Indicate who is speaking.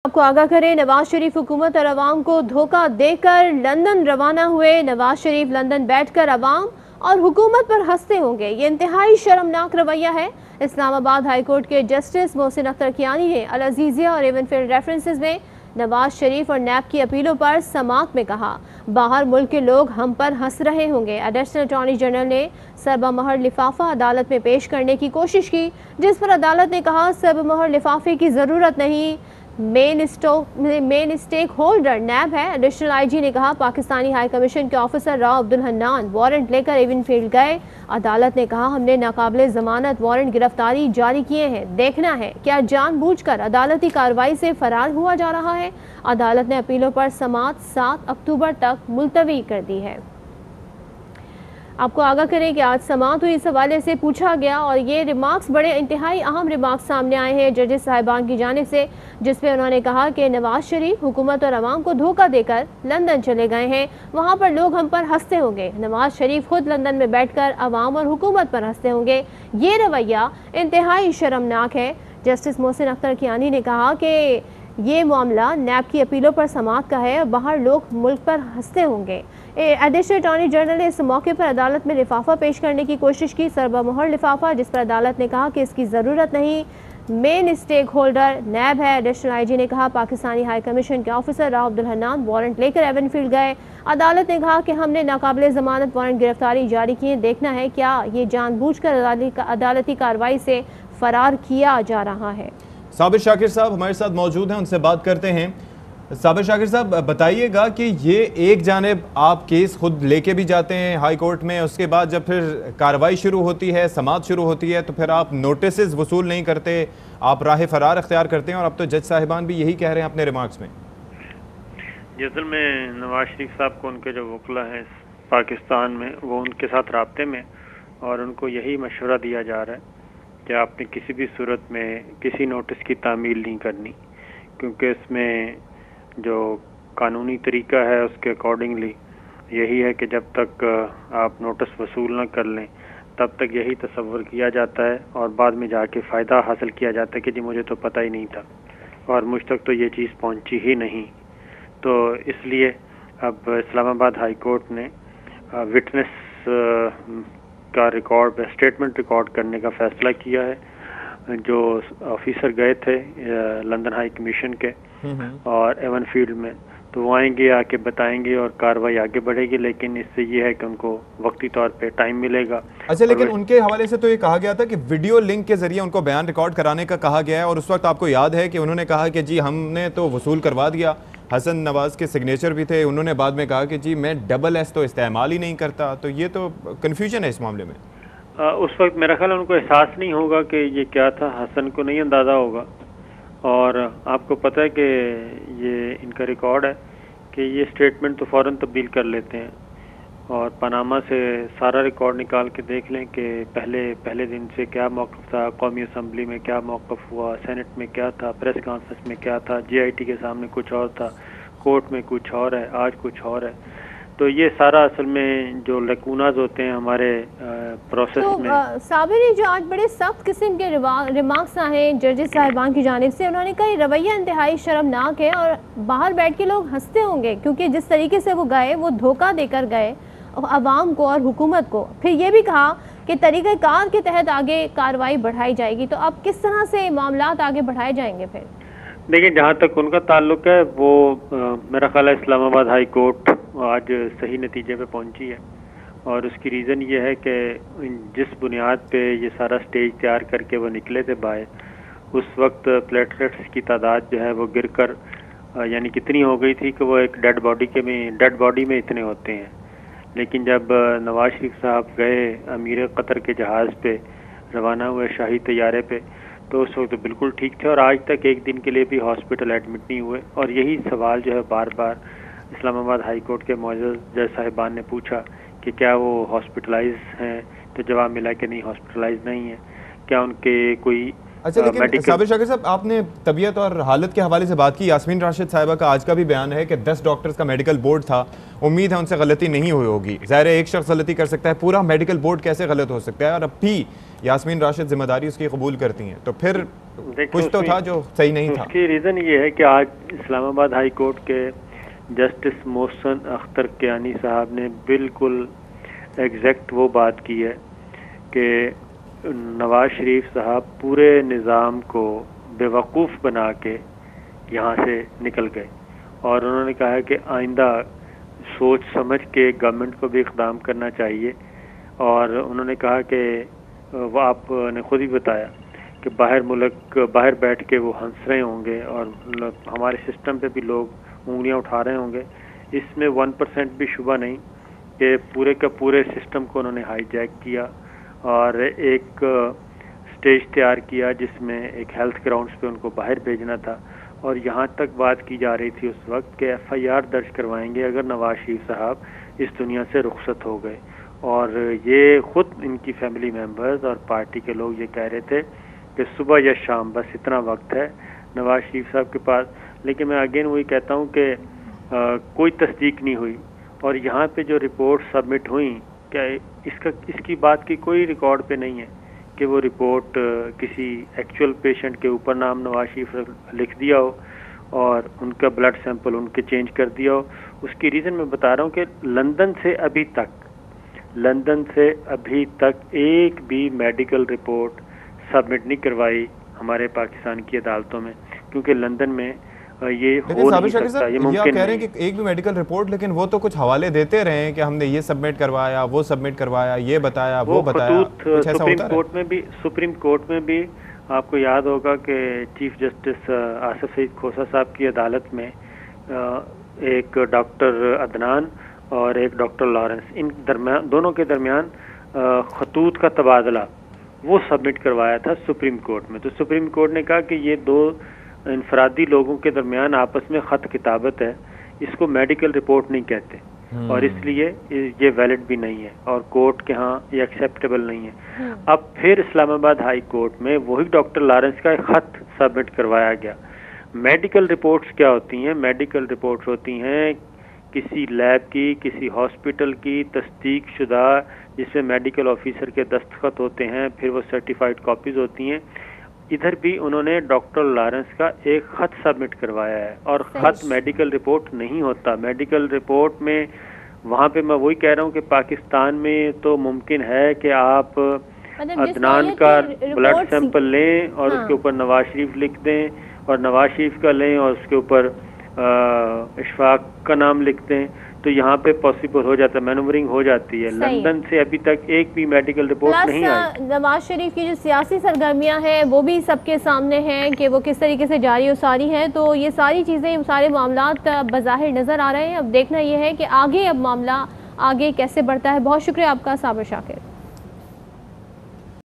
Speaker 1: आपको आगाह करें, नवाज शरीफ हुकूमत और अवाम को धोखा देकर लंदन रवाना हुए। नवाज शरीफ लंदन बैठकर अवाम और हुकूमत पर हंसते होंगे। ये इंतहाई शर्मनाक रवैया है। इस्लामाबाद हाई कोर्ट के जस्टिस मोहसिन अख्तर कियानी ने अल अजीजिया और एवनफील्ड रेफरेंसेस में नवाज शरीफ और नैब की अपीलों पर समाअत में कहा, बाहर मुल्क के लोग हम पर हंस रहे होंगे। एडिशनल अटॉर्नी जनरल ने सरबमहर लिफाफा अदालत में पेश करने की कोशिश की, जिस पर अदालत ने कहा सरबमहर लिफाफे की ज़रूरत नहीं, मेन स्टेक होल्डर नैब है। एडिशनल आईजी ने कहा पाकिस्तानी हाई कमीशन के ऑफिसर राव अब्दुल हन्नान वारंट लेकर एवनफील्ड गए। अदालत ने कहा हमने नाकाबिले जमानत वारंट गिरफ्तारी जारी किए हैं, देखना है क्या जानबूझकर अदालती कार्रवाई से फरार हुआ जा रहा है। अदालत ने अपीलों पर समाअत 7 अक्टूबर तक मुलतवी कर दी है। आपको आगाह करें कि आज समाअत हुई, इस हवाले से पूछा गया और ये रिमार्क्स बड़े इंतहाई अहम रिमार्क्स सामने आए हैं जजेस साहिबान की जानिब से, जिसमें उन्होंने कहा कि नवाज शरीफ हुकूमत और अवाम को धोखा देकर लंदन चले गए हैं, वहाँ पर लोग हम पर हंसते होंगे। नवाज शरीफ खुद लंदन में बैठकर अवाम और हुकूमत पर हंसते होंगे। ये रवैया इंतहाई शर्मनाक है। जस्टिस मोहसिन अख्तर कियानी ने कहा कि ये मामला नैब की अपीलों पर समाअत का है और बाहर लोग मुल्क पर हंसते होंगे। एडिशनल अटॉर्नी जनरल ने इस मौके पर अदालत में लिफाफा पेश करने की कोशिश की, सरबमोहर लिफाफा, जिस पर अदालत ने कहा कि इसकी ज़रूरत नहीं, मेन स्टेक होल्डर नैब है। एडिशनल आईजी ने कहा पाकिस्तानी हाई कमीशन के ऑफिसर राव अब्दुल हन्नान वारंट लेकर एवनफील्ड गए। अदालत ने कहा कि हमने नाकाबिले ज़मानत वारंट गिरफ्तारी जारी किए, देखना है क्या ये जानबूझकर अदालती कार्रवाई से फरार किया जा रहा है।
Speaker 2: साबिर शाकिर साहब हमारे साथ मौजूद हैं, उनसे बात करते हैं। साबिर शाकिर साहब बताइएगा कि ये एक जानिब आप केस खुद लेके भी जाते हैं हाई कोर्ट में, उसके बाद जब फिर कार्रवाई शुरू होती है, समाअत शुरू होती है, तो फिर आप नोटिस वसूल नहीं करते, आप राह फरार अख्तियार करते हैं, और अब तो जज साहिबान भी यही कह रहे हैं अपने रिमार्क्स में।
Speaker 3: असल में नवाज शरीफ साहब को उनके जो वकला हैं पाकिस्तान में, वो उनके साथ राब्ते में, और उनको यही मशवरा दिया जा रहा है कि आपने किसी भी सूरत में किसी नोटिस की तामील नहीं करनी, क्योंकि इसमें जो कानूनी तरीका है उसके अकॉर्डिंगली यही है कि जब तक आप नोटिस वसूल न कर लें तब तक यही तसव्वुर किया जाता है और बाद में जाके फ़ायदा हासिल किया जाता है कि जी मुझे तो पता ही नहीं था और मुझ तक तो ये चीज़ पहुंची ही नहीं। तो इसलिए अब इस्लामाबाद हाई कोर्ट ने विटनेस का रिकॉर्ड, स्टेटमेंट रिकॉर्ड करने का फ़ैसला किया है। जो ऑफिसर गए थे लंदन हाई कमीशन के और एवनफील्ड में, तो वो आएंगे, आके बताएंगे और कार्रवाई आगे बढ़ेगी, लेकिन इससे ये है कि उनको वक्ती तौर पे टाइम मिलेगा।
Speaker 2: अच्छा, लेकिन उनके हवाले से तो ये कहा गया था कि वीडियो लिंक के जरिए उनको बयान रिकॉर्ड कराने का कहा गया है, और उस वक्त आपको याद है कि उन्होंने कहा कि जी हमने तो वसूल करवा दिया, हसन नवाज के सिग्नेचर भी थे, उन्होंने बाद में कहा कि जी मैं डबल एस तो इस्तेमाल ही नहीं करता। तो ये तो कन्फ्यूजन है इस मामले में।
Speaker 3: उस वक्त मेरा ख्याल उनको एहसास नहीं होगा कि ये क्या था, हसन को नहीं अंदाज़ा होगा। और आपको पता है कि ये इनका रिकॉर्ड है कि ये स्टेटमेंट तो फ़ौरन तब्दील कर लेते हैं, और पनामा से सारा रिकॉर्ड निकाल के देख लें कि पहले दिन से क्या मौक़िफ़ था, कौमी असम्बली में क्या मौक़िफ़ हुआ, सेनेट में क्या था, प्रेस कॉन्फ्रेंस में क्या था, GIT के सामने कुछ और था, कोर्ट में कुछ और है, आज कुछ और है। तो ये सारा असल में जो लकूनाज होते हैं हमारे प्रोसेस में।
Speaker 1: साबिर, जो आज बड़े सख्त किस्म के रिमार्क्स आए जजेस साहिबान की जानिब से, उन्होंने कहा रवैया इंतहाई शर्मनाक है और बाहर बैठ के लोग हंसते होंगे, क्योंकि जिस तरीके से वो गए वो धोखा देकर गए अवाम को और हुकूमत को। फिर ये भी कहा कि तरीक़ाकार के तहत आगे कार्रवाई बढ़ाई जाएगी। तो अब किस तरह से मामलात आगे बढ़ाए जाएंगे? फिर देखिए,
Speaker 3: जहाँ तक उनका ताल्लुक है वो मेरा ख्याल है इस्लामाबाद हाई कोर्ट आज सही नतीजे पे पहुंची है, और उसकी रीज़न ये है कि जिस बुनियाद पे ये सारा स्टेज तैयार करके वो निकले थे बाहर, उस वक्त प्लेटलेट्स की तादाद जो है वो गिरकर यानी कितनी हो गई थी कि वो एक डेड बॉडी में इतने होते हैं। लेकिन जब नवाज शरीफ साहब गए अमीर कतर के जहाज़ पे रवाना हुए शाही तैयारे पे, तो उस वक्त बिल्कुल ठीक थे और आज तक एक दिन के लिए भी हॉस्पिटल एडमिट नहीं हुए। और यही सवाल जो है बार बार इस्लामाबाद हाई कोर्ट के मौजूद जज साहिबान ने पूछा कि क्या वो हॉस्पिटलाइज हैं, तो जवाब मिला कि नहीं, हॉस्पिटलाइज नहीं है। क्या उनके कोई
Speaker 2: اچھا لیکن صابر شاکر صاحب آپ نے طبیعت اور حالت کے حوالے سے بات کی. یاسمین راشد صاحبہ کا آج کا بھی بیان ہے کہ 10 ڈاکٹرز کا میڈیکل بورڈ تھا, امید ہے ان سے غلطی نہیں ہوئی ہوگی. ظاہر ہے ایک شخص غلطی کر سکتا ہے, پورا میڈیکل بورڈ کیسے غلط ہو سکتا ہے؟ اور اب بھی یاسمین راشد ذمہ داری اس کی قبول کرتی ہیں, تو پھر کچھ تو تھا جو صحیح نہیں تھا.
Speaker 3: اس کی ریزن یہ ہے کہ آج اسلام آباد ہائی کورٹ کے جسٹس محسن اختر کیانی صاحب نے بالکل ایگزیکٹ وہ بات کی ہے کہ نواز شریف صاحب پورے نظام کو بے وقوف بنا کے یہاں سے نکل گئے, اور انہوں نے کہا کہ آئندہ سوچ سمجھ کے گورنمنٹ کو بھی اقدام کرنا چاہیے. اور انہوں نے کہا کہ وہ آپ نے خود ہی بتایا کہ باہر ملک باہر بیٹھ کے وہ ہنس رہے ہوں گے اور ہمارے سسٹم پہ بھی لوگ انگلیاں اٹھا رہے ہوں گے. اس میں 1% بھی شبہ نہیں کہ پورے کا پورے سسٹم کو انہوں نے ہائی جیک کیا اور ایک سٹیج تیار کیا جس میں ایک ہیلتھ گراؤنڈز پہ ان کو باہر بھیجنا تھا, اور یہاں تک بات کی جا رہی تھی اس وقت کہ FIR درج کروائیں گے اگر نواز شریف صاحب اس دنیا سے رخصت ہو گئے. اور یہ خود ان کی فیملی ممبرز اور پارٹی کے لوگ یہ کہہ رہے تھے کہ صبح یا شام بس اتنا وقت ہے نواز شریف صاحب کے پاس. لیکن میں اگین وہی کہتا ہوں کہ کوئی تصدیق نہیں ہوئی, اور یہاں پہ جو رپورٹ سبمٹ ہوئیں کیا اس کی بات کی کوئی ریکارڈ پہ نہیں ہے کہ وہ رپورٹ کسی ایکچوئل پیشنٹ کے اوپر نام نواز شریف لکھ دیا ہو اور ان کا بلڈ سیمپل ان کے چینج کر دیا ہو. اس کی ریزن میں بتا رہا ہوں کہ لندن سے ابھی تک ایک بھی میڈیکل رپورٹ سبمٹ نہیں کروائی ہمارے پاکستان کی عدالتوں میں, کیونکہ لندن میں یہ ہو نہیں سکتا, یہ ممکن نہیں.
Speaker 2: کہہ رہے ہیں کہ ایک بھی میڈیکل رپورٹ, لیکن وہ تو کچھ حوالے دیتے رہے ہیں کہ ہم نے یہ سبمٹ کروایا, وہ سبمٹ کروایا, یہ بتایا, وہ بتایا.
Speaker 3: سپریم کورٹ میں بھی آپ کو یاد ہوگا کہ چیف جسٹس آصف سعید کھوسہ صاحب کی عدالت میں ایک ڈاکٹر عدنان اور ایک ڈاکٹر لارنس, ان دونوں کے درمیان خطوط کا تبادلہ وہ سبمٹ کروایا تھا سپریم کورٹ میں. تو سپریم کورٹ نے کہا کہ یہ دو انفرادی لوگوں کے درمیان آپس میں خط کتابت ہے, اس کو میڈیکل رپورٹ نہیں کہتے, اور اس لیے یہ ویلڈ بھی نہیں ہے اور کورٹ کے ہاں یہ ایکسیپٹیبل نہیں ہے. اب پھر اسلام آباد ہائی کورٹ میں وہی ڈاکٹر لارنس کا ایک خط سبمٹ کروایا گیا. میڈیکل رپورٹس کیا ہوتی ہیں؟ میڈیکل رپورٹس ہوتی ہیں کسی لیب کی, کسی ہاسپٹل کی تصدیق شدہ, جس میں میڈیکل آفیسر کے دستخط ہوتے ہیں, پھر وہ سرٹیفائڈ کاپیز ہوتی ہیں. ادھر بھی انہوں نے ڈاکٹر لارنس کا ایک خط سبمٹ کروایا ہے, اور خط میڈیکل رپورٹ نہیں ہوتا. میڈیکل رپورٹ میں وہاں پہ میں وہی کہہ رہا ہوں کہ پاکستان میں تو ممکن ہے کہ آپ عدنان کا بلڈ سیمپل لیں اور اس کے اوپر نواز شریف لکھ دیں, اور نواز شریف کا لیں اور اس کے اوپر اشفاق کا نام لکھ دیں, تو یہاں پہ پاسبل ہو جاتا ہے, مینورنگ ہو جاتی ہے. لندن سے ابھی تک ایک بھی میڈیکل رپورٹ نہیں آئی.
Speaker 1: نواز شریف کی جو سیاسی سرگرمیاں ہیں وہ بھی سب کے سامنے ہیں کہ وہ کس طریقے سے جاری و ساری ہیں, تو یہ ساری چیزیں, سارے معاملات بظاہر نظر آ رہے ہیں. اب دیکھنا یہ ہے کہ آگے اب معاملہ آگے کیسے بڑھتا ہے. بہت شکریہ آپ کا صابر شاکر.